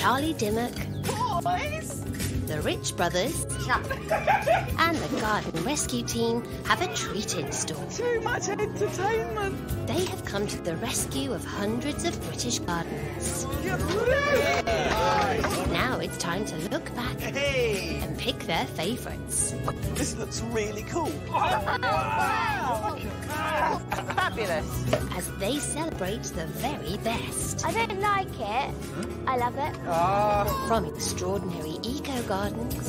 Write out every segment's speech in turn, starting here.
Charlie Dimmock, Boys! the Rich Brothers, and the Garden Rescue Team have a treat in store. Too much entertainment. They have come to the rescue of hundreds of British gardens. Now it's time to look back and pick their favourites. This looks really cool. Fabulous. As they celebrate the very best. I don't like it. I love it. From extraordinary eco gardens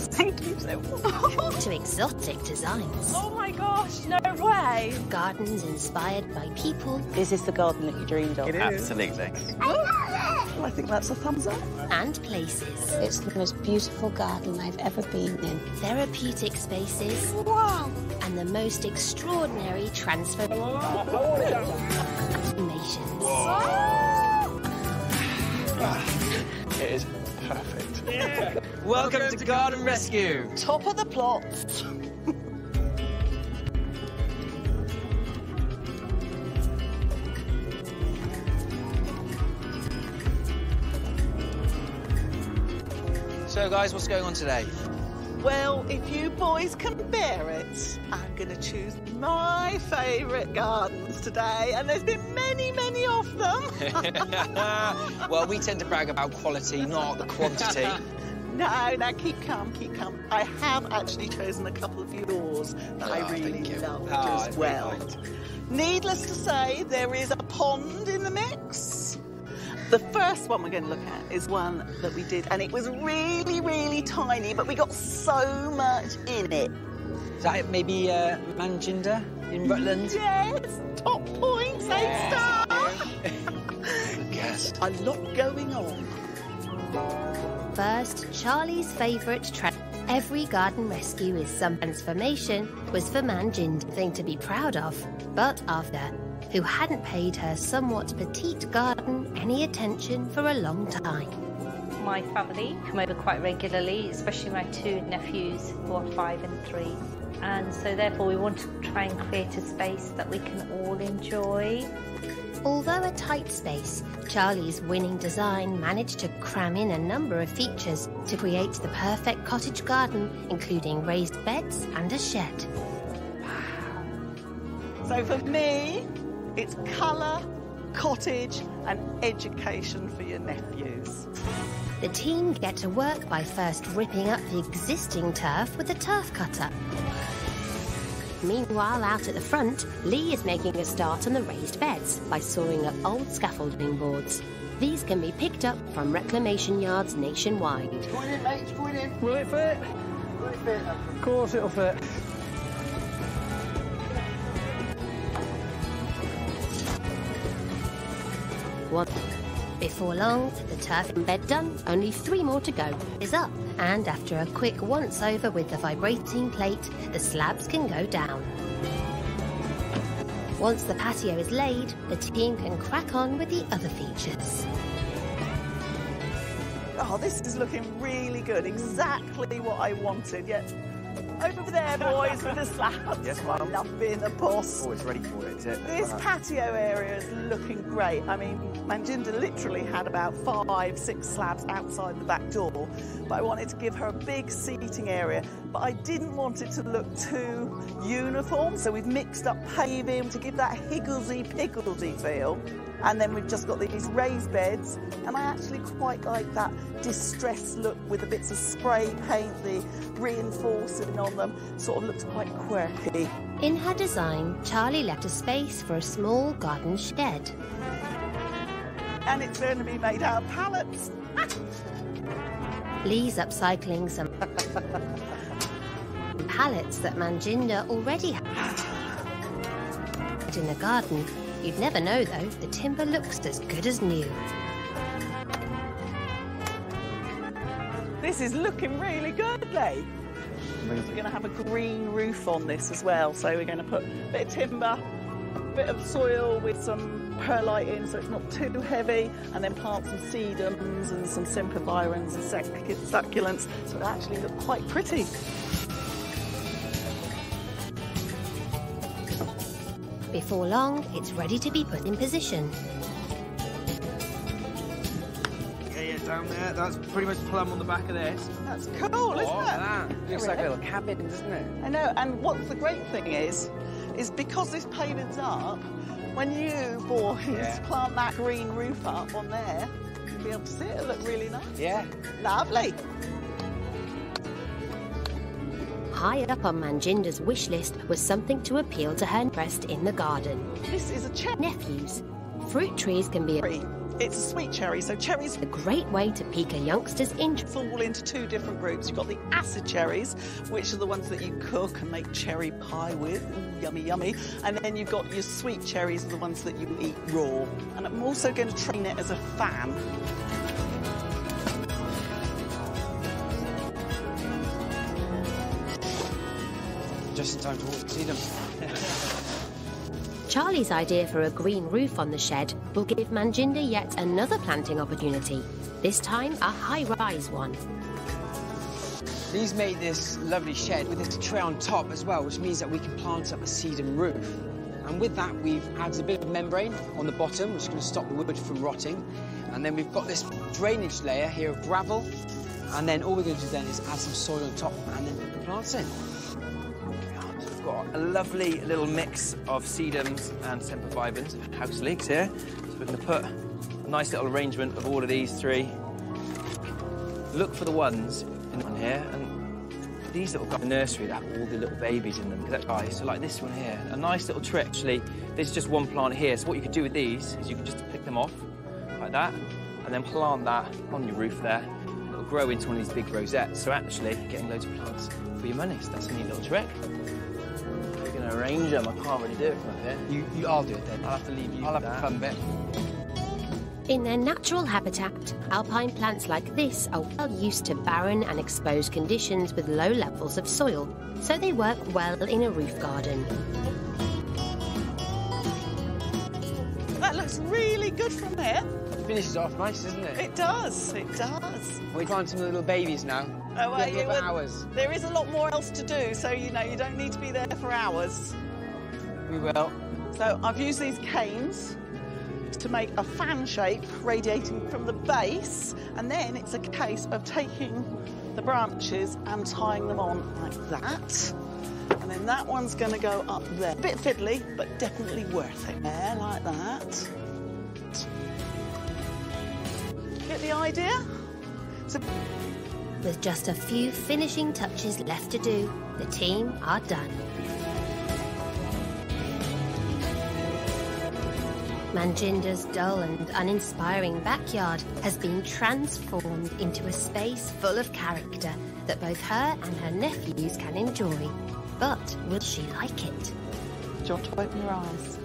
Thank you so much. to exotic designs. Oh my gosh, no way. Gardens inspired by people Is this the garden that you dreamed of? It is. Absolutely. Well, I think that's a thumbs up. and places. It's the most beautiful garden I've ever been in. Therapeutic spaces. Wow. And the most extraordinary transformations. It is perfect. Welcome to Garden Rescue. Top of the plot. So, guys, what's going on today? Well, if you boys can bear it, I'm going to choose my favourite gardens today, and there's been many, many of them. Well, we tend to brag about quality, not the quantity. No, keep calm, keep calm. I have actually chosen a couple of yours that I really loved as well. Needless to say, there is a pond in the mix. The first one we're going to look at is one that we did, and it was really, really tiny, but we got so much in it. Is that maybe Manjinder in Rutland? Yes, top points, 8 stars. Yes. A lot going on. First, Charlie's favourite every garden rescue is some transformation was for Manjinder, thing to be proud of, but after who hadn't paid her somewhat petite garden any attention for a long time. My family come over quite regularly, especially my two nephews who are 5 and 3. And so therefore we want to try and create a space that we can all enjoy. Although a tight space, Charlie's winning design managed to cram in a number of features to create the perfect cottage garden, including raised beds and a shed. So for me, it's colour, cottage and education for your nephews. The team get to work by first ripping up the existing turf with a turf cutter. Meanwhile, out at the front, Lee is making a start on the raised beds by sawing up old scaffolding boards. These can be picked up from reclamation yards nationwide. Join in, mate, join in. Will it fit? Will it fit? Of course it'll fit. Before long, the turf bed done, only 3 more to go, is up. And after a quick once-over with the vibrating plate, the slabs can go down. Once the patio is laid, the team can crack on with the other features. Oh, this is looking really good. Exactly what I wanted. Yet over there, boys, with the slabs. Yes, I Mum. love being the boss. Always ready for it, is it? This patio area is looking great. I mean, Manjinder literally had about 5, 6 slabs outside the back door, but I wanted to give her a big seating area, but I didn't want it to look too uniform, so we've mixed up paving to give that higgledy-piggledy feel. And then we've just got these raised beds, and I actually quite like that distressed look with the bits of spray paint, the reinforcing on them, sort of looks quite quirky. In her design, Charlie left a space for a small garden shed. And it's going to be made out of pallets. Lee's upcycling some pallets that Manjinder already had in the garden. You'd never know, though, the timber looks as good as new. This is looking really good, Lee. We're going to have a green roof on this as well, so we're going to put a bit of timber, a bit of soil with some perlite in so it's not too heavy, and then plant some sedums and some sempervirens and succulents, so it'll actually look quite pretty. Before long, it's ready to be put in position. Yeah, down there. That's pretty much plumb on the back of this. That's cool, isn't it? That looks like a little cabin, doesn't it? I know, and what the great thing is because this paving's up, when you boys plant that green roof up on there, you'll be able to see it. It'll look really nice. Yeah. Lovely. High up on Manjinda's wish list was something to appeal to her interest in the garden. This is a cherry. Nephews. Fruit trees can be It's a sweet cherry, so cherries a great way to pique a youngster's interest. fall into two different groups. You've got the acid cherries, which are the ones that you cook and make cherry pie with. Ooh, yummy, yummy. And then you've got your sweet cherries, are the ones that you eat raw. And I'm also going to train it as a fan. Just in time to see them. Charlie's idea for a green roof on the shed will give Manjinda yet another planting opportunity, this time a high-rise one. Lee's made this lovely shed with this tray on top as well, which means that we can plant up a sedum roof. And with that, we've added a bit of membrane on the bottom, which is going to stop the wood from rotting. And then we've got this drainage layer here of gravel. And then all we're going to do then is add some soil on top and then put the plants in. We've got a lovely little mix of sedums and sempervivans, house leeks here. So we're going to put a nice little arrangement of all of these three. Look for the ones in here, and these little guys in the nursery that have all the little babies in them, because that's nice. So like this one here, a nice little trick. Actually, there's just one plant here. So what you could do with these is you can just pick them off like that, and then plant that on your roof there. It'll grow into one of these big rosettes. So actually, getting loads of plants for your money. So that's a neat little trick. Arrange them. I can't really do it from up here. I'll do it then. I'll have to leave you. I'll have the fun bit. In their natural habitat, alpine plants like this are well used to barren and exposed conditions with low levels of soil, so they work well in a roof garden. That looks really good from here. It finishes off nice, doesn't it? It does, it does. We're planting the little babies now. Oh, well, for hours. There is a lot more else to do, so, you know, you don't need to be there for hours. We will. So I've used these canes to make a fan shape radiating from the base, and then it's a case of taking the branches and tying them on like that. And then that one's going to go up there. A bit fiddly, but definitely worth it. There, like that. Get the idea? So With just a few finishing touches left to do, the team are done. Manjinda's dull and uninspiring backyard has been transformed into a space full of character that both her and her nephews can enjoy. But will she like it? do you want to open your eyes?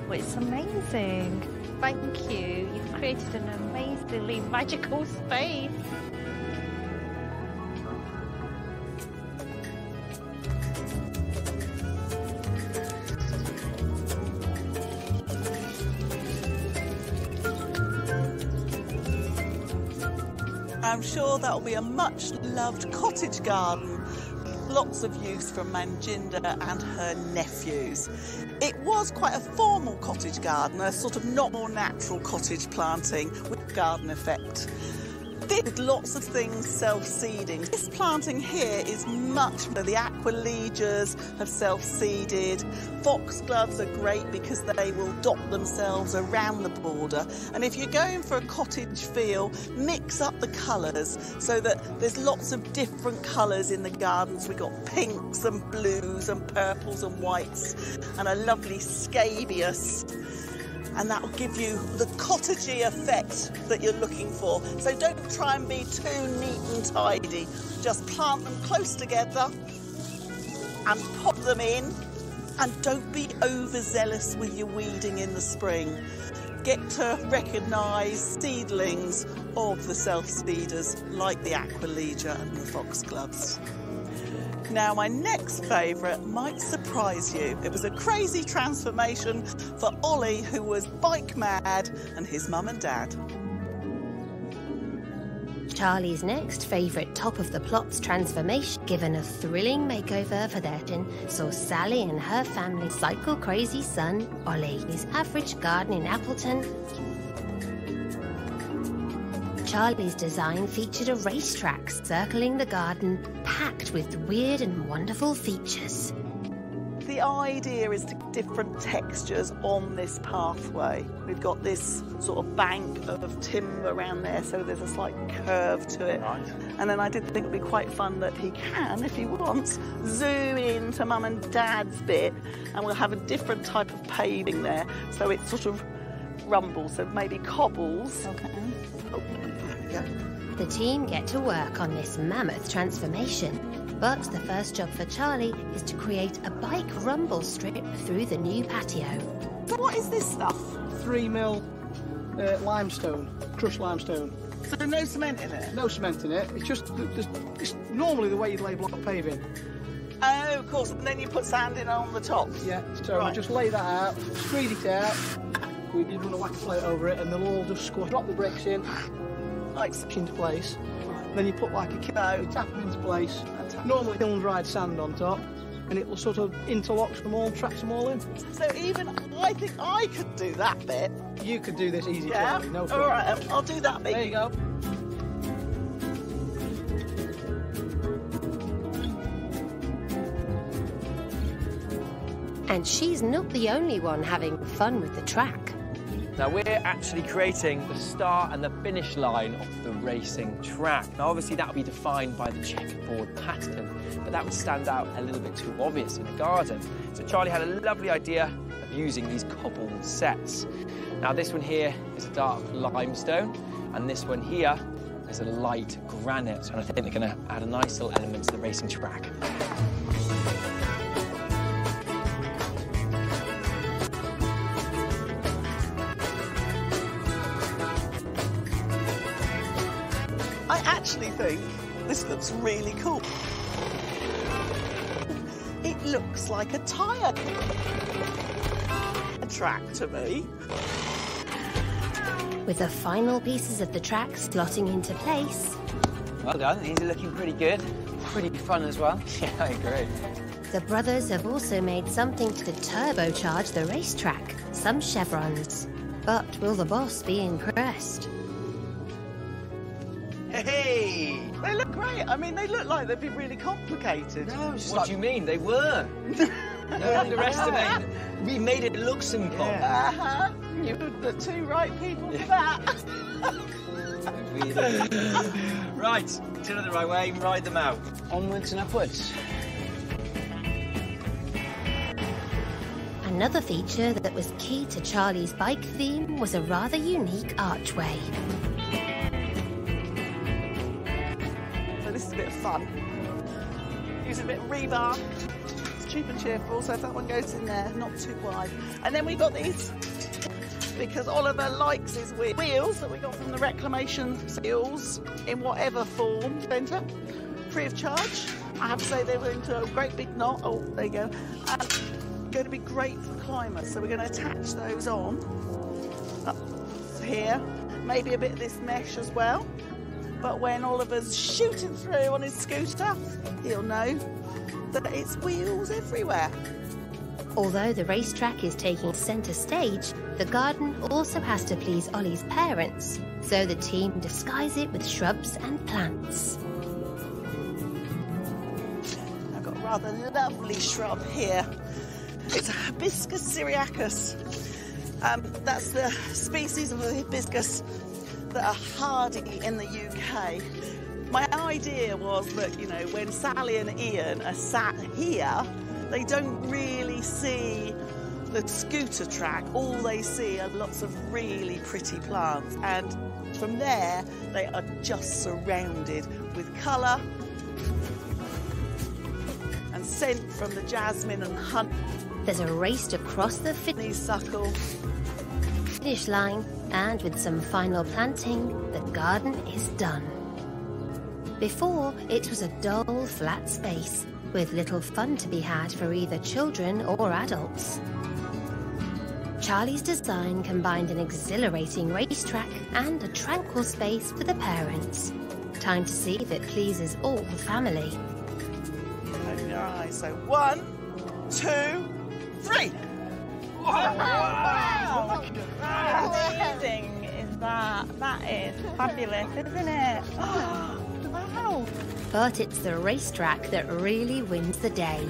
Oh, it's amazing. Thank you. You've created an amazingly magical space. I'm sure that'll be a much-loved cottage garden. Lots of use from Manjinda and her nephews. It was quite a formal cottage garden, a sort of not more natural cottage planting with garden effect. Did lots of things self-seeding. This planting here is much better. The aqualigias have self-seeded. Foxgloves are great because they will dot themselves around the border. And if you're going for a cottage feel, mix up the colours so that there's lots of different colours in the gardens. We've got pinks and blues and purples and whites and a lovely scabious. And that will give you the cottagey effect that you're looking for. So don't try and be too neat and tidy. Just plant them close together and pop them in. And don't be overzealous with your weeding in the spring. Get to recognise seedlings of the self-seeders like the aqualigia and the foxgloves. Now, my next favourite might surprise you. It was a crazy transformation for Ollie, who was bike mad, and his mum and dad. Charlie's next favourite top of the plot's transformation, given a thrilling makeover for their chin, saw Sally and her family cycle crazy son, Ollie. His average garden in Appleton. Charlie's design featured a racetrack circling the garden, packed with weird and wonderful features. The idea is to get different textures on this pathway. We've got this sort of bank of timber around there, so there's a slight curve to it. Right. And then I did think it would be quite fun that he can, if he wants, zoom into Mum and Dad's bit, and we'll have a different type of paving there. So it's sort of rumbles, so maybe cobbles. Okay. Oh, yeah. The team get to work on this mammoth transformation. But the first job for Charlie is to create a bike rumble strip through the new patio. So what is this stuff? 3mm limestone, crushed limestone. So no cement in it? No cement in it. It's just it's normally the way you'd lay block paving. Oh, of course, and then you put sand in on the top. Yeah, so Right. we just lay that out, screed it out, we did run a whack plate over it, and they'll all just squash, drop the bricks in, Like, into place. Then you put like a kit, you tap them into place, normally kiln-dried sand on top, and it will sort of interlocks them all, traps them all in. so even I think I could do that bit. You could do this easy, Yeah? Charlie, no All problem. right, I'll do that bit. There you go. And she's not the only one having fun with the track. Now we're actually creating the start and the finish line of the racing track. Now obviously that will be defined by the checkerboard pattern, but that would stand out a little bit too obvious in a garden. So Charlie had a lovely idea of using these cobbled sets. Now this one here is a dark limestone, and this one here is a light granite. And I think they're going to add a nice little element to the racing track. I actually think this looks really cool. It looks like a tyre track to me. With the final pieces of the track slotting into place, Well done, these are looking pretty good. Pretty fun as well. Yeah, I agree. the brothers have also made something to turbocharge the racetrack, some chevrons. But will the boss be impressed? Hey! They look great. I mean, they look like they'd be really complicated. No, it's What do you mean? They were. Don't underestimate. We made it look simple. Uh-huh. You were the two right people for that. Right, turn it the right way, ride them out. Onwards and upwards. Another feature that was key to Charlie's bike theme was a rather unique archway. So this is a bit of fun. Use a bit of rebar. It's cheap and cheerful, so if that one goes in there, not too wide. And then we got these, because Oliver likes his wheels that we got from the reclamation seals in whatever form, centre, free of charge. I have to say they were into a great big knot. Oh, there you go. And going to be great for climbers. So we're going to attach those on up here. Maybe a bit of this mesh as well. But when Oliver's shooting through on his scooter, he'll know that it's wheels everywhere. Although the racetrack is taking centre stage, the garden also has to please Ollie's parents, so the team disguise it with shrubs and plants. I've got a rather lovely shrub here. It's a Hibiscus syriacus. That's the species of the hibiscus that are hardy in the UK. My idea was that, you know, when Sally and Ian are sat here, they don't really see the scooter track. All they see are lots of really pretty plants. And from there, they are just surrounded with colour and scent from the jasmine and hunt. There's a race across the Honeysuckle. finish line, and with some final planting, the garden is done. Before, it was a dull, flat space, with little fun to be had for either children or adults. Charlie's design combined an exhilarating racetrack and a tranquil space for the parents. Time to see if it pleases all the family. Open your eyes. So 1, 2, 3. Wow! How amazing is that? That is fabulous, isn't it? Wow! But it's the racetrack that really wins the day.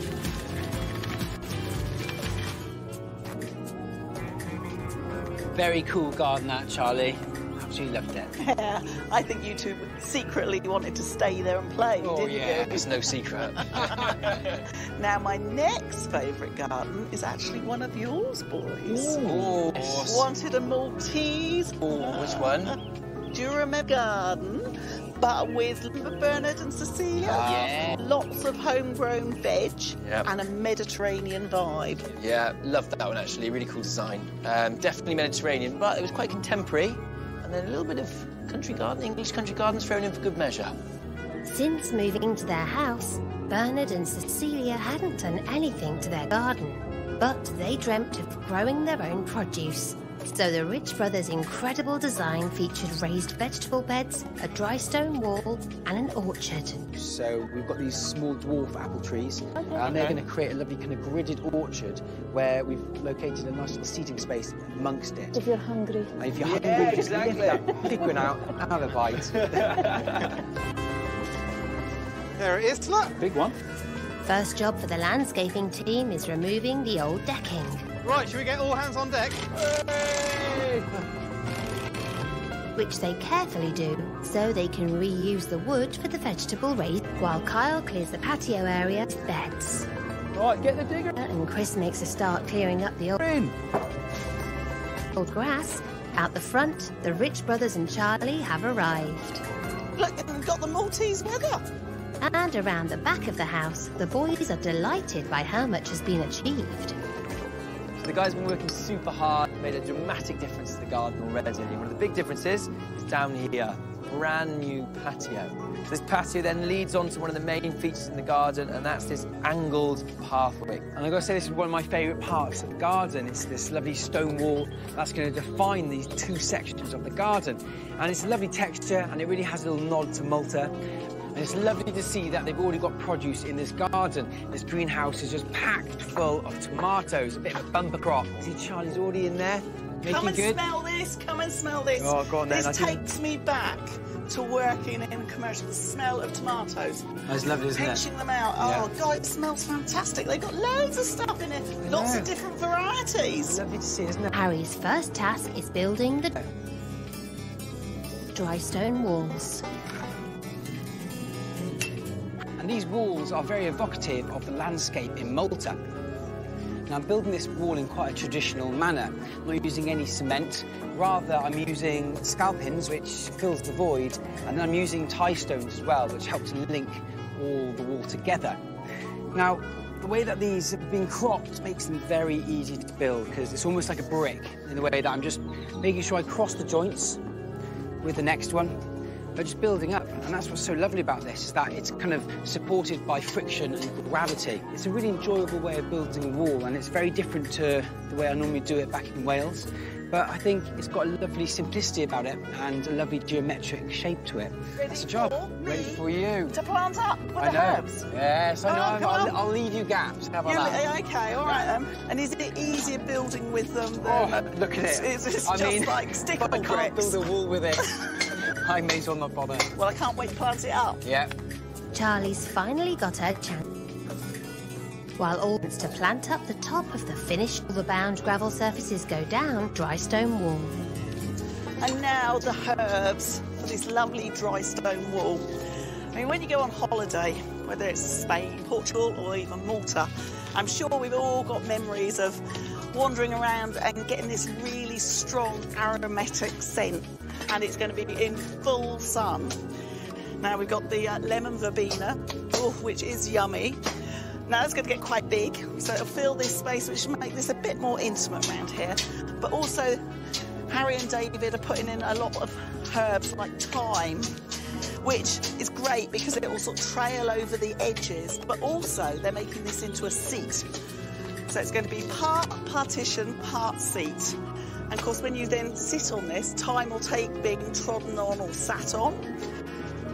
Very cool garden, that, Charlie. Absolutely loved it. Yeah, I think you two secretly wanted to stay there and play, didn't you? It's no secret. Now, my next favourite garden is actually one of yours, boys. Ooh. Wanted a Maltese. Ooh, which one? Do you remember garden? But with Bernard and Cecilia. Yeah. Lots of homegrown veg Yep. and a Mediterranean vibe. Yeah, loved that one actually. Really cool design. Definitely Mediterranean, but it was quite contemporary. And then a little bit of country garden, English country gardens thrown in for good measure. Since moving to their house, Bernard and Cecilia hadn't done anything to their garden, but they dreamt of growing their own produce. So the Rich Brothers' incredible design featured raised vegetable beds, a dry stone wall, and an orchard. So we've got these small dwarf apple trees, and they're going to create a lovely kind of gridded orchard where we've located a nice little seating space amongst it. If you're hungry. And if you're hungry, just lift that big one out and have a bite. There it is, look. Big one. First job for the landscaping team is removing the old decking. Right, should we get all hands on deck? Which they carefully do, so they can reuse the wood for the vegetable raised, while Kyle clears the patio area with beds. Right, get the digger. And Chris makes a start clearing up the old grass. Out the front, the Rich Brothers and Charlie have arrived. Look, we've got the Maltese weather. And around the back of the house, the boys are delighted by how much has been achieved. The guys have been working super hard, made a dramatic difference to the garden already. One of the big differences is down here, brand new patio. This patio then leads on to one of the main features in the garden, and that's this angled pathway. And I've got to say, this is one of my favourite parts of the garden. It's this lovely stone wall that's going to define these two sections of the garden. And it's a lovely texture, and it really has a little nod to Malta. And it's lovely to see that they've already got produce in this garden. This greenhouse is just packed full of tomatoes, a bit of a bumper crop. See, Charlie's already in there, making Come and good. smell this, come and smell this. Oh, go on then. This takes me back to working in commercial. The smell of tomatoes. That's lovely, isn't it? Pinching them out. Oh, God, it smells fantastic. They've got loads of stuff in it. Lots of different varieties. Lovely to see, isn't it? Harry's first task is building the dry stone walls. And these walls are very evocative of the landscape in Malta. Now, I'm building this wall in quite a traditional manner. I'm not using any cement. Rather, I'm using scalpins, which fills the void, and then I'm using tie stones as well, which help to link all the wall together. Now, the way that these have been cropped makes them very easy to build, because it's almost like a brick, in the way that I'm just making sure I cross the joints with the next one. They're just building up, and that's what's so lovely about this, is that it's kind of supported by friction and gravity. It's a really enjoyable way of building a wall, and it's very different to the way I normally do it back in Wales. But I think it's got a lovely simplicity about it and a lovely geometric shape to it. That's the job. Ready for you. To plant up with I the know. herbs. Yes, I know. come on. I'll leave you gaps. How about that? Okay, all right then. And is it easier building with them than... Look at it. It's I just mean, like stick I on can't bricks. build a wall with it. I may as well not bother. Well, I can't wait to plant it up. Yeah. Charlie's finally got her chance. While all wants to plant up the top of the finished silver-bound gravel surfaces go down, dry stone wall. And now the herbs for this lovely dry stone wall. I mean, when you go on holiday, whether it's Spain, Portugal, or even Malta, I'm sure we've all got memories of wandering around and getting this really strong aromatic scent, and it's going to be in full sun. Now we've got the lemon verbena, which is yummy. Now it's going to get quite big, so it'll fill this space, which will make this a bit more intimate around here. But also, Harry and David are putting in a lot of herbs like thyme, which is great because it will sort of trail over the edges, but also they're making this into a seat. So it's going to be part partition, part seat. And of course, when you then sit on this, thyme will take being trodden on or sat on.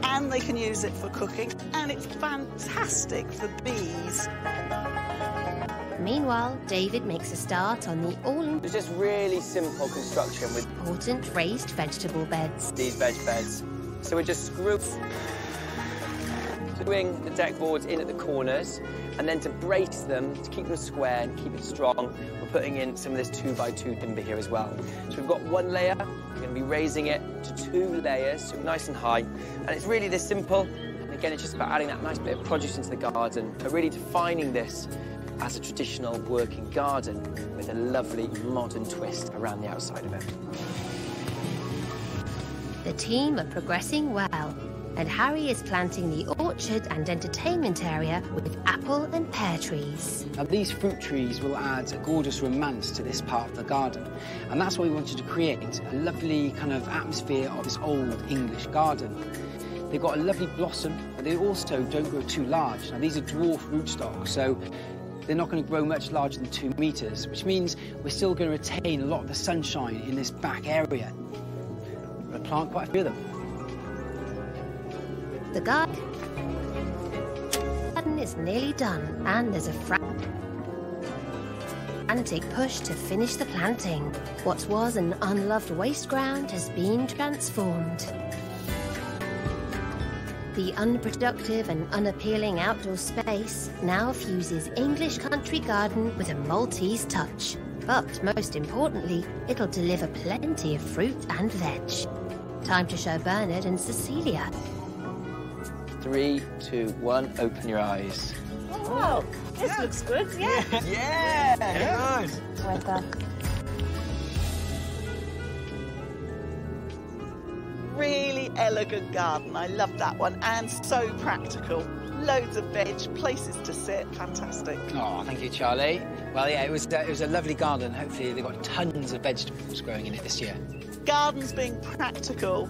and they can use it for cooking, and it's fantastic for bees. Meanwhile, David makes a start on the It's just really simple construction with all-important raised vegetable beds. these veg beds. So we're just screwing the deck boards in at the corners, and then to brace them, to keep them square and keep it strong, we're putting in some of this 2x2 timber here as well. So we've got one layer, we're going to be raising it to 2 layers, so nice and high. And it's really this simple. And again, it's just about adding that nice bit of produce into the garden, but really defining this as a traditional working garden with a lovely modern twist around the outside of it. The team are progressing well, and Harry is planting the orchard and entertainment area with apple and pear trees. Now, these fruit trees will add a gorgeous romance to this part of the garden, and that's why we wanted to create a lovely kind of atmosphere of this old English garden. They've got a lovely blossom, but they also don't grow too large. Now, these are dwarf rootstocks, so they're not going to grow much larger than 2 metres, which means we're still going to retain a lot of the sunshine in this back area. We're going to plant quite a few of them. The garden is nearly done, and there's a frantic push to finish the planting. What was an unloved waste ground has been transformed. The unproductive and unappealing outdoor space now fuses English country garden with a Maltese touch. But most importantly, it'll deliver plenty of fruit and veg. Time to show Bernard and Cecilia. 3, 2, 1, open your eyes. Oh, wow. This looks good, yeah. Yeah! Nice. Well done. Really elegant garden. I love that one, and so practical. Loads of veg, places to sit. Fantastic. Oh, thank you, Charlie. Well, yeah, it was a lovely garden. Hopefully they've got tons of vegetables growing in it this year. Gardens being practical,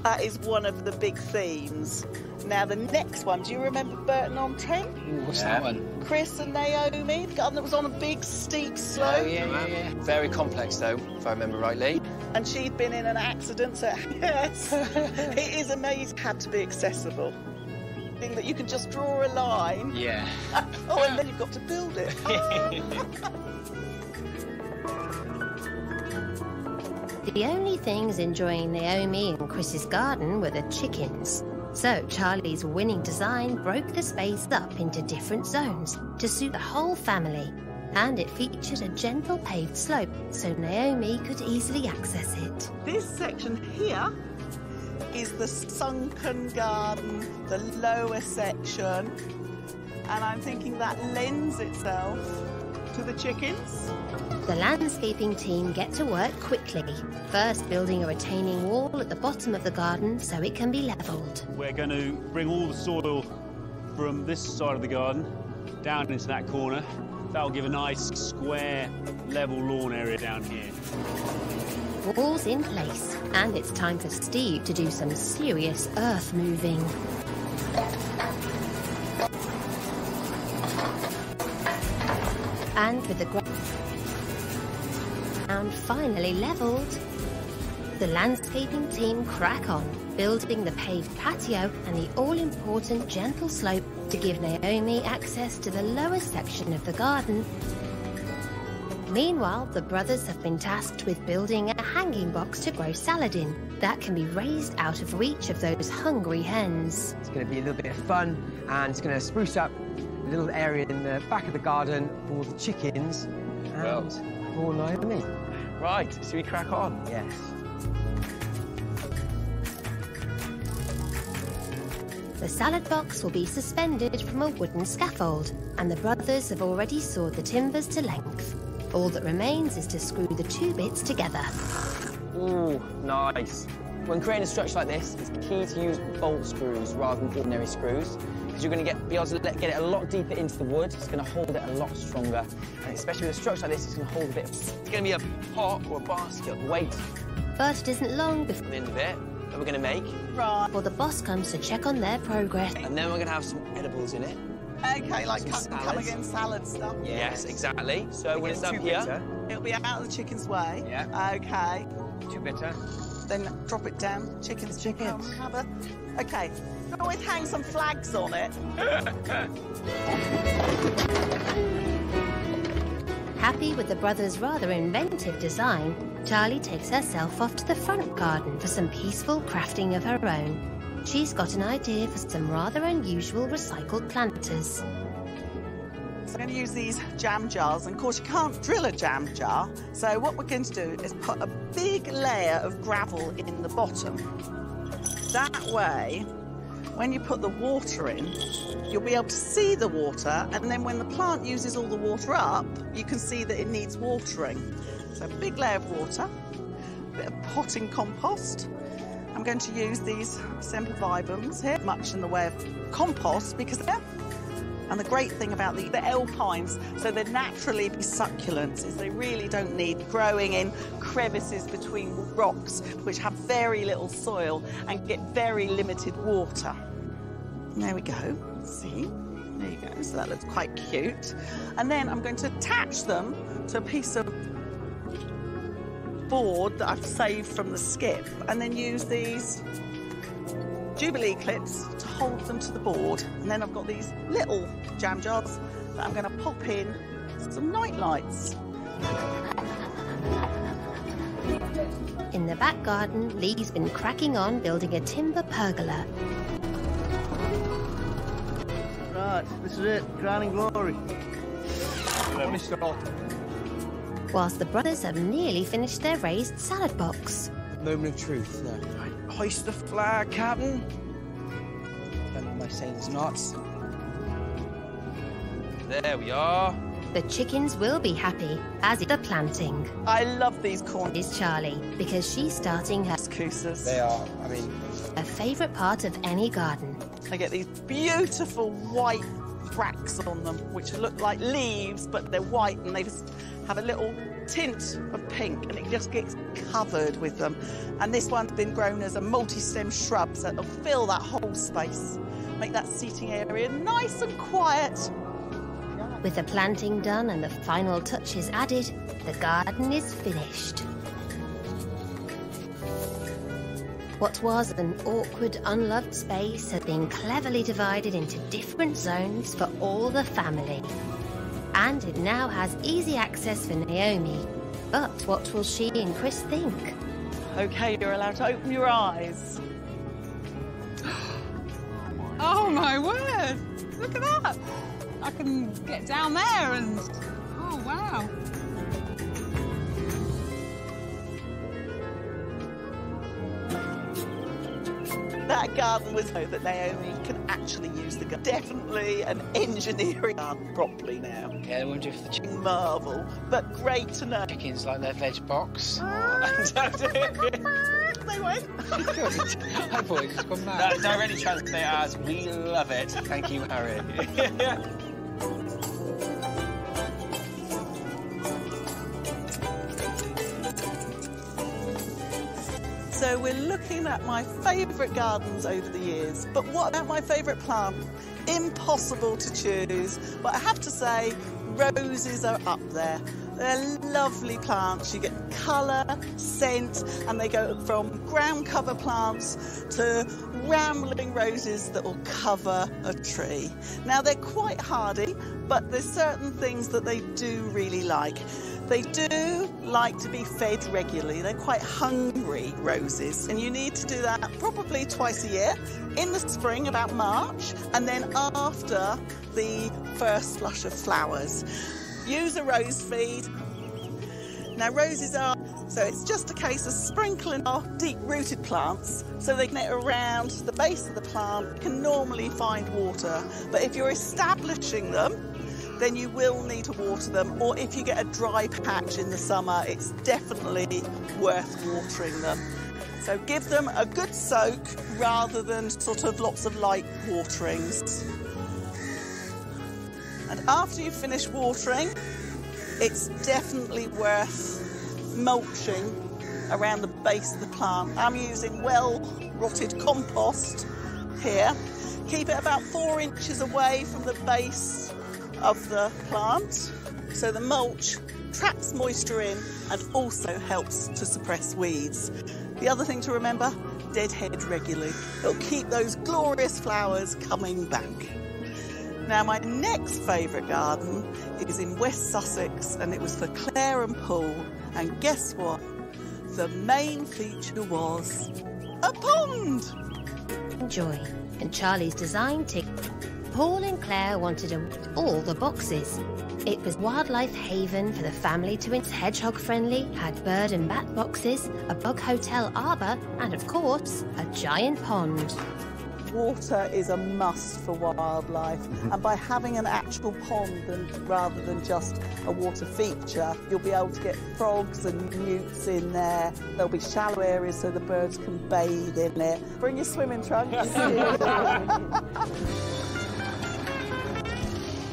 that is one of the big themes. Now, the next one, do you remember Burton-on-Trent? What's that one? Chris and Naomi, the garden that was on a big, steep slope. Oh, yeah. Very complex, though, if I remember rightly. And she'd been in an accident, so yes, it is amazing. Had to be accessible. Thing that you can just draw a line. Yeah. Oh, and then you've got to build it. The only things enjoying Naomi and Chris's garden were the chickens. So Charlie's winning design broke the space up into different zones to suit the whole family. And it featured a gentle paved slope, so Naomi could easily access it. This section here is the sunken garden, the lower section. And I'm thinking that lends itself to the chickens. The landscaping team get to work quickly, first building a retaining wall at the bottom of the garden so it can be levelled. We're going to bring all the soil from this side of the garden down into that corner. That'll give a nice, square, level lawn area down here. Wall's in place, and it's time for Steve to do some serious earth moving. And with the ground finally levelled, the landscaping team crack on, building the paved patio and the all-important gentle slope to give Naomi access to the lower section of the garden. Meanwhile, the brothers have been tasked with building a hanging box to grow salad in that can be raised out of reach of those hungry hens. It's going to be a little bit of fun, and it's going to spruce up a little area in the back of the garden for the chickens and for Naomi. Right, so we crack on? Yes. The salad box will be suspended from a wooden scaffold, and the brothers have already sawed the timbers to length. All that remains is to screw the 2 bits together. Ooh, nice. When creating a structure like this, it's key to use bolt screws rather than ordinary screws, because you're going to be able to get it a lot deeper into the wood. It's going to hold it a lot stronger, and especially with a structure like this, it's going to hold a bit. It's going to be a pot or a basket of weight. But it isn't long before the end of it that we're going to make. Right. Before the boss comes to check on their progress. And then we're going to have some edibles in it. Okay, like come against salad stuff. Yes, exactly. So when it's up here, it'll be out of the chicken's way. Yeah. Okay. 2 bitter. then drop it down. Chickens. Okay, always hang some flags on it. Happy with the brothers' rather inventive design, Charlie takes herself off to the front garden for some peaceful crafting of her own. She's got an idea for some rather unusual recycled planters. So I'm going to use these jam jars, and of course you can't drill a jam jar, so what we're going to do is put a big layer of gravel in the bottom. That way, when you put the water in, you'll be able to see the water, and then when the plant uses all the water up, you can see that it needs watering. So a big layer of water, a bit of potting compost. I'm going to use these sempervivums here, much in the way of compost, because they're... And the great thing about the alpines, so they're naturally succulents, is they really don't need growing in crevices between rocks, which have very little soil and get very limited water. There we go. See? There you go. So that looks quite cute. And then I'm going to attach them to a piece of board that I've saved from the skip, and then use these Jubilee clips to hold them to the board. And then I've got these little jam jars that I'm going to pop in some night lights. In the back garden, Lee's been cracking on building a timber pergola. Right, this is it, crowning glory. Whilst the brothers have nearly finished their raised salad box. Moment of truth. Right. Hoist the flag, Captain. And my sailors' knots. There we are. The chickens will be happy, as is the planting. I love these corn. Is Charlie, because she's starting her couscous. They are, I mean... a favourite part of any garden. I get these beautiful white bracts on them, which look like leaves, but they're white, and they just have a little tint of pink, and it just gets covered with them. And this one's been grown as a multi-stem shrub, so it'll fill that whole space, make that seating area nice and quiet. With the planting done and the final touches added, the garden is finished. What was an awkward, unloved space has been cleverly divided into different zones for all the family. And it now has easy access for Naomi. But what will she and Chris think? Okay, you're allowed to open your eyes. Oh my word! Look at that! I can get down there and... Oh, wow. That garden was so that Naomi can actually use the garden. Definitely an engineering garden properly now. Yeah, I wonder if the chickens... Marvel, but great to know. Chickens like their veg box. They went. Good. I thought it just gone mad. That directly translates as, we love it. Thank you, Harry. So we're looking at my favourite gardens over the years. But what about my favourite plant? Impossible to choose. But I have to say, roses are up there. They're lovely plants. You get colour, scent, and they go from ground cover plants to rambling roses that will cover a tree. Now, they're quite hardy, but there's certain things that they do really like. They do like to be fed regularly. They're quite hungry roses, and you need to do that probably twice a year, in the spring about March, and then after the first flush of flowers. Use a rose feed. Now roses are, so it's just a case of sprinkling our deep-rooted plants so they can get around the base of the plant, can normally find water. But if you're establishing them, then you will need to water them, or if you get a dry patch in the summer, it's definitely worth watering them. So give them a good soak rather than sort of lots of light waterings. And after you finish watering, it's definitely worth mulching around the base of the plant. I'm using well-rotted compost here. Keep it about 4 inches away from the base of the plant, so the mulch traps moisture in and also helps to suppress weeds. The other thing to remember, deadhead regularly. It'll keep those glorious flowers coming back. Now, my next favourite garden is in West Sussex, and it was for Claire and Paul. And guess what? The main feature was a pond. Joy, and Charlie's design ticked. Paul and Claire wanted all the boxes. It was wildlife haven for the family to its hedgehog friendly, had bird and bat boxes, a bug hotel arbour, and of course, a giant pond. Water is a must for wildlife, and by having an actual pond rather than just a water feature, you'll be able to get frogs and newts in there. There'll be shallow areas so the birds can bathe in it. Bring your swimming trunks.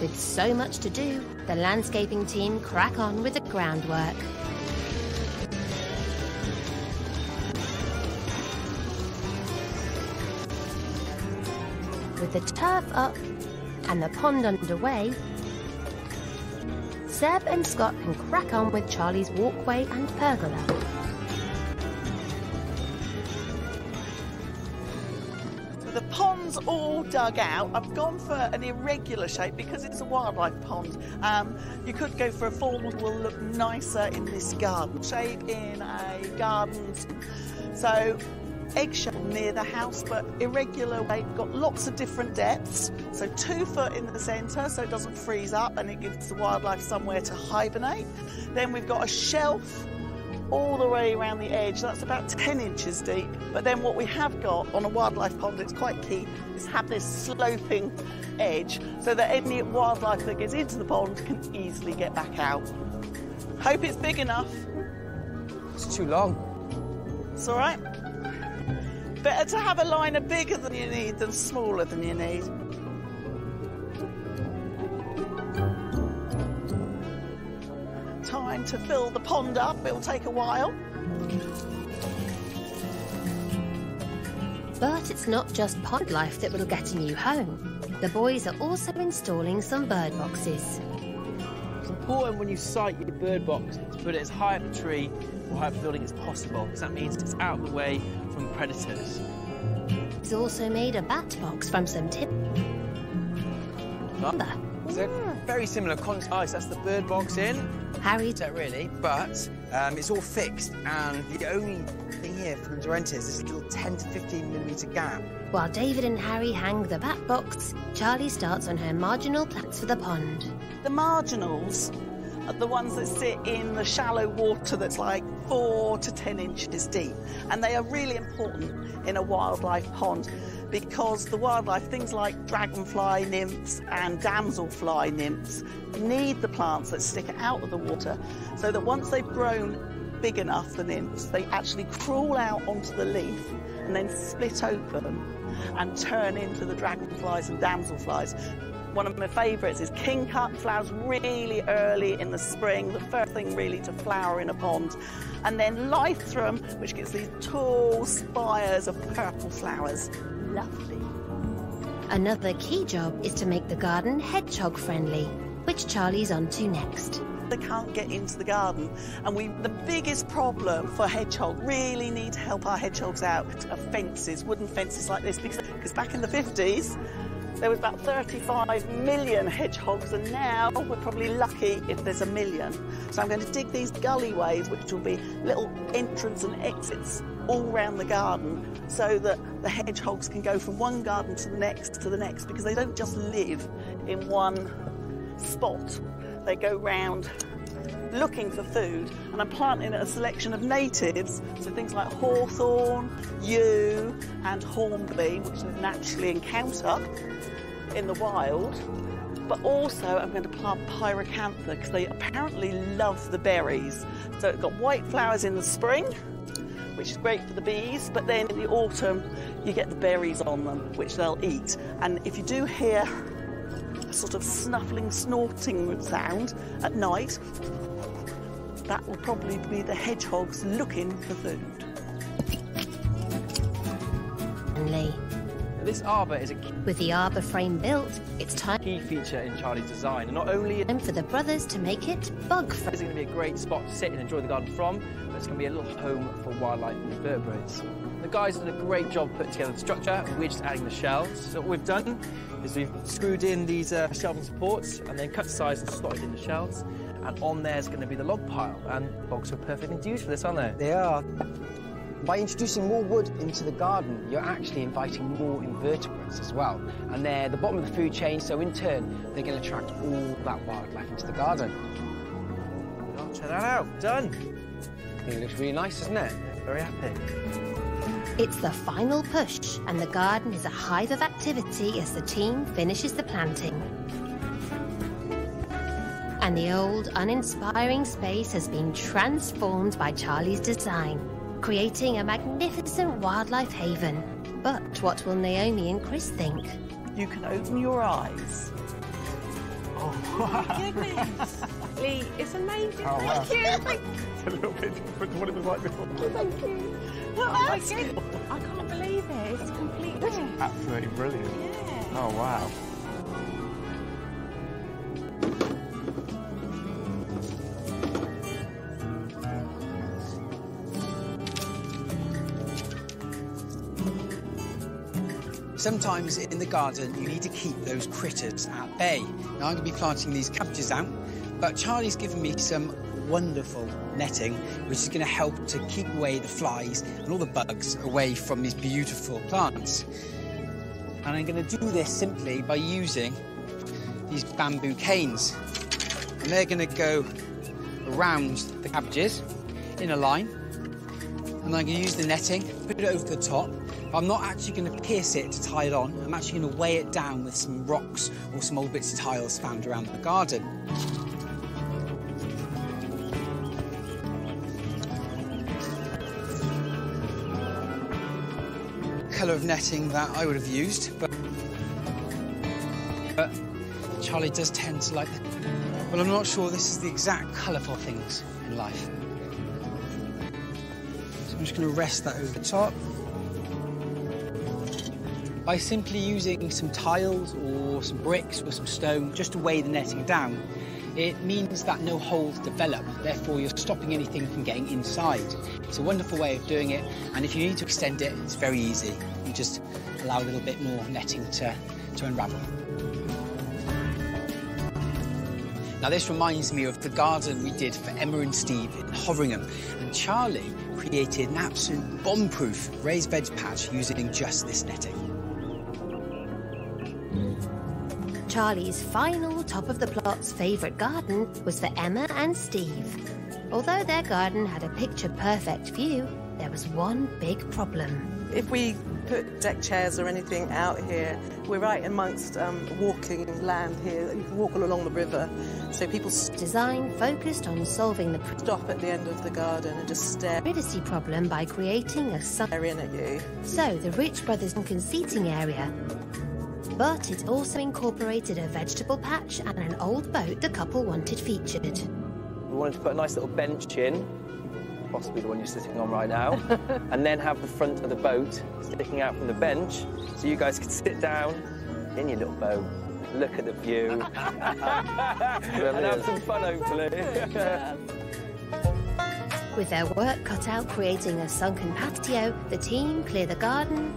With so much to do, the landscaping team crack on with the groundwork. With the turf up and the pond underway, Seb and Scott can crack on with Charlie's walkway and pergola. The pond's all dug out. I've gone for an irregular shape because it's a wildlife pond. You could go for a form that will look nicer in this garden shape in a garden. So eggshell near the house, but irregular way. Got lots of different depths. So 2 foot in the centre so it doesn't freeze up and it gives the wildlife somewhere to hibernate. Then we've got a shelf all the way around the edge. That's about 10 inches deep. But then what we have got on a wildlife pond, it's quite key, is have this sloping edge so that any wildlife that gets into the pond can easily get back out. Hope it's big enough. It's too long. It's all right. Better to have a liner bigger than you need than smaller than you need. Time to fill the pond up. It'll take a while. But it's not just pond life that will get a new home. The boys are also installing some bird boxes. It's important when you site your bird box to put it as high up a tree or high up a building as possible, because that means it's out of the way from predators. He's also made a bat box from some timber. It's a very similar concept. Oh, so that's the bird box in. Harry, really, but it's all fixed, and the only thing here from Durrenta is this little 10 to 15 millimetre gap. While David and Harry hang the bat box, Charlie starts on her marginal plants for the pond. The marginals are the ones that sit in the shallow water that's like 4 to 10 inches deep, and they are really important in a wildlife pond because the wildlife, things like dragonfly nymphs and damselfly nymphs, need the plants that stick out of the water so that once they've grown big enough, the nymphs, they actually crawl out onto the leaf and then split open and turn into the dragonflies and damselflies. One of my favourites is kingcup, flowers really early in the spring, the first thing really to flower in a pond. And then lythrum, which gets these tall spires of purple flowers. Lovely. Another key job is to make the garden hedgehog friendly, which Charlie's on to next. They can't get into the garden, and the biggest problem for hedgehog, really need to help our hedgehogs out, are fences, wooden fences like this, because back in the 50s, there was about 35 million hedgehogs, and now we're probably lucky if there's 1 million. So I'm going to dig these gullyways, which will be little entrance and exits all around the garden, so that the hedgehogs can go from one garden to the next, because they don't just live in one spot. They go round looking for food, and I'm planting a selection of natives, so things like hawthorn, yew and hornbeam, which they naturally encounter in the wild. But also I'm going to plant pyracantha because they apparently love the berries. So it's got white flowers in the spring, which is great for the bees, but then in the autumn you get the berries on them, which they'll eat. And if you do hear a sort of snuffling, snorting sound at night, that will probably be the hedgehogs looking for food. This arbour is a With the arbour frame built, it's key feature in Charlie's design. And not only time for the brothers to make it bug-free. It's going to be a great spot to sit and enjoy the garden from, but it's going to be a little home for wildlife and invertebrates. The guys did a great job putting together the structure, and we're just adding the shelves. So what we've done is we've screwed in these shelving supports and then cut the size and slotted in the shelves. And on there's going to be the log pile, and logs are perfectly used for this, aren't they? They are. By introducing more wood into the garden, you're actually inviting more invertebrates as well. And they're the bottom of the food chain, so in turn, they're going to attract all that wildlife into the garden. Oh, check that out. Done. I think it looks really nice, doesn't it? Very happy. It's the final push, and the garden is a hive of activity as the team finishes the planting. And the old, uninspiring space has been transformed by Charlie's design, creating a magnificent wildlife haven. But what will Naomi and Chris think? You can open your eyes. Oh, wow. Goodness. Lee, it's amazing. Oh, wow. Thank you. It's a little bit different to what it was like before. Thank you. Oh, I can't believe it. It's completely. Absolutely brilliant. Yeah. Oh, wow. Sometimes in the garden, you need to keep those critters at bay. Now, I'm going to be planting these cabbages out, but Charlie's given me some wonderful netting, which is going to help to keep away the flies and all the bugs away from these beautiful plants. And I'm going to do this simply by using these bamboo canes. And they're going to go around the cabbages in a line. And I'm going to use the netting, put it over the top. I'm not actually going to pierce it to tie it on. I'm actually going to weigh it down with some rocks or some old bits of tiles found around the garden. Colour of netting that I would have used, but Charlie does tend to like the... Well, I'm not sure this is the exact colour for things in life. So I'm just going to rest that over the top. By simply using some tiles or some bricks or some stone just to weigh the netting down, it means that no holes develop, therefore you're stopping anything from getting inside. It's a wonderful way of doing it, and if you need to extend it, it's very easy. You just allow a little bit more netting to unravel. Now this reminds me of the garden we did for Emma and Steve in Hoveringham, and Charlie created an absolute bomb-proof raised beds patch using just this netting. Charlie's final top of the plot's favourite garden was for Emma and Steve. Although their garden had a picture-perfect view, there was one big problem. If we put deck chairs or anything out here, we're right amongst walking land here. You can walk all along the river. So people's design focused on solving the stop at the end of the garden and just stare privacy problem by creating a in at you. So the Rich Brothers' sunken seating area. But it also incorporated a vegetable patch and an old boat the couple wanted featured. We wanted to put a nice little bench in, possibly the one you're sitting on right now, and then have the front of the boat sticking out from the bench, so you guys could sit down in your little boat, look at the view, and have some fun, hopefully. With their work cut out creating a sunken patio, the team clear the garden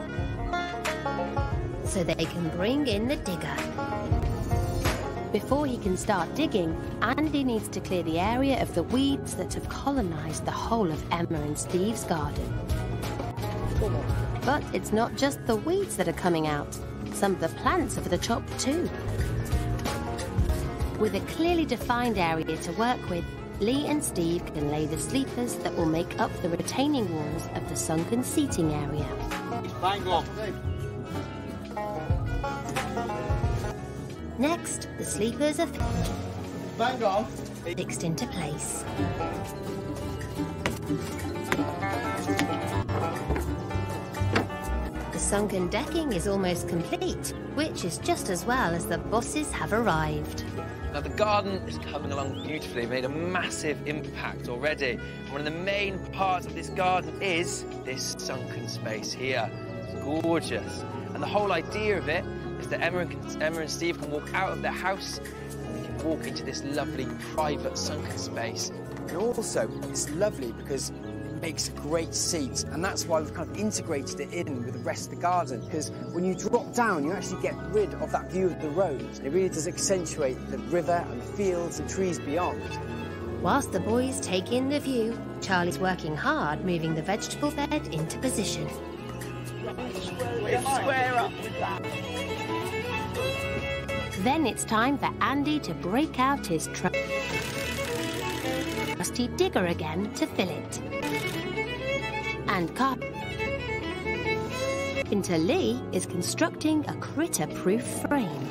so they can bring in the digger. Before he can start digging, Andy needs to clear the area of the weeds that have colonised the whole of Emma and Steve's garden. But it's not just the weeds that are coming out. Some of the plants are for the chop too. With a clearly defined area to work with, Lee and Steve can lay the sleepers that will make up the retaining walls of the sunken seating area. Bang on. Next, the sleepers are Bang on. fixed into place. The sunken decking is almost complete, which is just as well as the bosses have arrived. Now the garden is coming along beautifully, made a massive impact already. One of the main parts of this garden is this sunken space here. It's gorgeous. And the whole idea of it is that Emma and Steve can walk out of their house and they can walk into this lovely private sunken space. And also, it's lovely because it makes a great seat, and that's why we've kind of integrated it in with the rest of the garden, because when you drop down, you actually get rid of that view of the road. It really does accentuate the river and fields and trees beyond. Whilst the boys take in the view, Charlie's working hard moving the vegetable bed into position. Square up with that. Then it's time for Andy to break out his trusty digger again to fill it. And Carpenter Lee is constructing a critter-proof frame.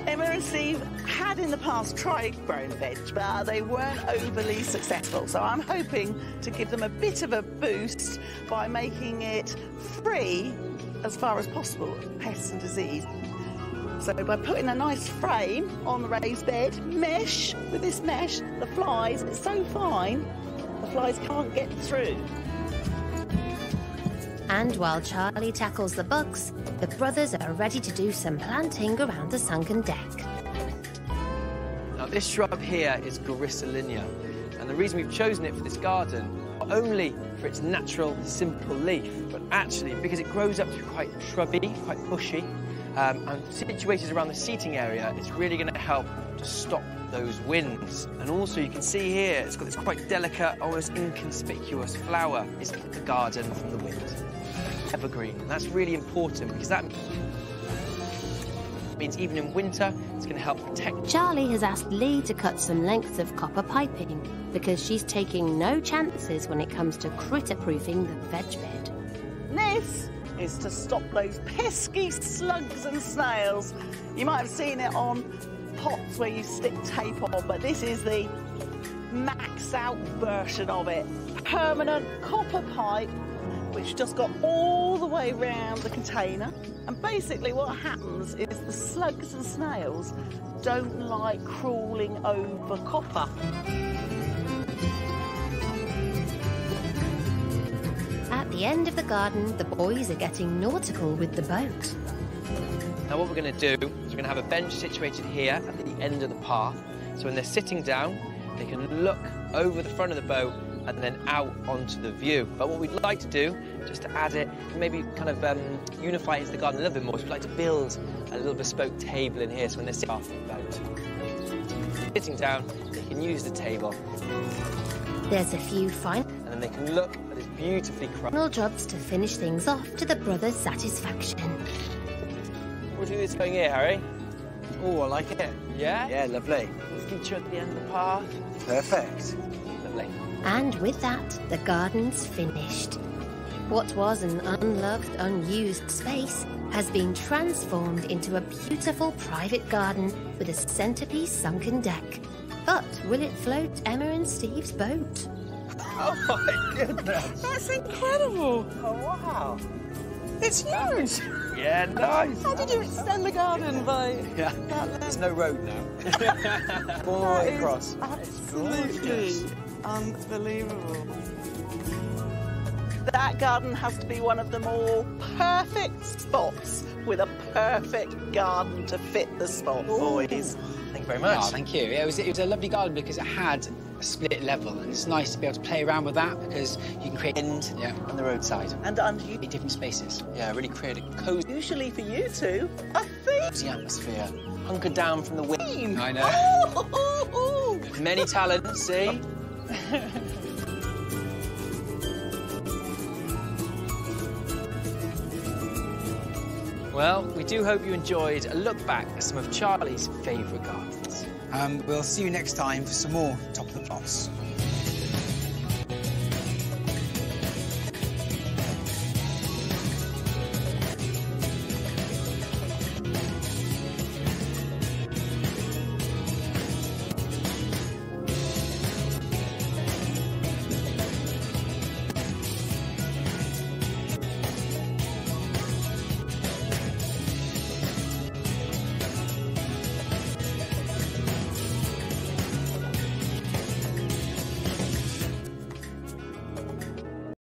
Emma and Steve had in the past tried growing veg, but they weren't overly successful. So I'm hoping to give them a bit of a boost by making it free as far as possible of pests and disease. So by putting a nice frame on the raised bed, mesh, with this mesh, the flies, it's so fine, the flies can't get through. And while Charlie tackles the bugs, the brothers are ready to do some planting around the sunken deck. Now this shrub here is Griselinia, and the reason we've chosen it for this garden, not only for its natural, simple leaf, but actually because it grows up to be quite shrubby, quite bushy, and situated around the seating area, it's really going to help to stop those winds. And also you can see here, it's got this quite delicate, almost inconspicuous flower. It's kept the garden from the wind. Evergreen, and that's really important because that means even in winter, it's going to help protect. Charlie has asked Lee to cut some lengths of copper piping because she's taking no chances when it comes to critter-proofing the veg bed. This is to stop those pesky slugs and snails. You might have seen it on pots where you stick tape on, but this is the max out version of it. Permanent copper pipe, which just got all the way round the container. And basically what happens is the slugs and snails don't like crawling over copper. At the end of the garden, the boys are getting nautical with the boat. Now what we're going to do is we're going to have a bench situated here at the end of the path. So when they're sitting down, they can look over the front of the boat and then out onto the view. But what we'd like to do, just to add it, maybe kind of unify it into the garden a little bit more, is we'd like to build a little bespoke table in here, so when they're sitting off the boat, sitting down, they can use the table. There's a few final And then they can look at this beautifully crafted jobs to finish things off to the brothers' satisfaction. What do you think is going here, Harry? Oh, I like it. Yeah? Yeah, lovely. Feature at the end of the path. Perfect. Lovely. And with that, the garden's finished. What was an unloved, unused space has been transformed into a beautiful private garden with a centerpiece sunken deck. But will it float Emma and Steve's boat? Oh my goodness! That's incredible. Oh wow! It's huge. Yeah, nice. How did you extend the garden by Yeah. that length? There's no road now. All the way across. Absolutely unbelievable. That garden has to be one of the more perfect spots with a perfect garden to fit the spot, boys. Thank you very much. Oh, thank you. Yeah, it was a lovely garden because it had a split level, and it's nice to be able to play around with that because you can create and the roadside And under you, different spaces. Yeah, really create a cozy usually for you two, a theme. atmosphere. Hunker down from the wind. I know. Oh, Many talents, see? Well, we do hope you enjoyed a look back at some of Charlie's favourite gardens. We'll see you next time for some more Top of the Pops.